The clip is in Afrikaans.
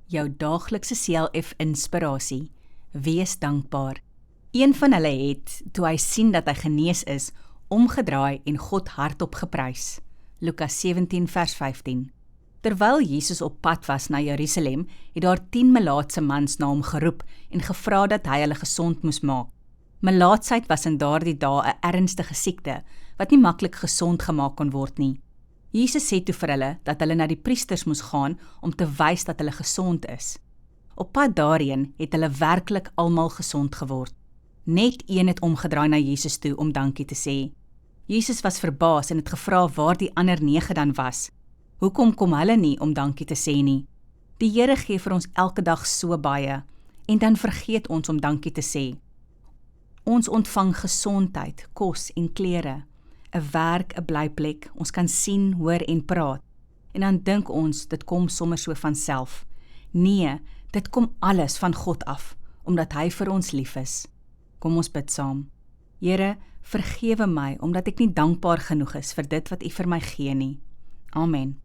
jou daaglikse CLF inspirasie. Wees dankbaar. Een van hulle het, toe hy sien dat hy genees is, omgedraai en God hardop geprys. Lukas 17 vers 15. Terwyl Jesus op pad was na Jerusalem, het daar 10 melaatse mans na hom geroep en gevra dat hy hulle gesond moes maak. Melaatsheid was in daardie dae 'n ernstige siekte, wat nie maklik gesond gemaak kon word nie. Jesus sê toe vir hulle dat hulle na die priesters moes gaan om te wys dat hulle gesond is. Op pad daarheen het hulle werklik almal gesond geword. Net een het omgedraai na Jesus toe om dankie te sê. Jesus was verbaas en het gevra waar die ander 9 dan was. Hoekom kom hulle nie om dankie te sê nie? Die Here gee vir ons elke dag so baie, en dan vergeet ons om dankie te sê. Ons ontvang gesondheid, kos en klere, 'n werk, 'n blyplek, ons kan sien, hoor en praat. En dan dink ons, dit kom sommer so van self. Nee, dit kom alles van God af, omdat hy vir ons lief is. Kom ons bid saam. Here, vergewe my, omdat ek nie dankbaar genoeg is vir dit wat U vir my gee nie. Amen.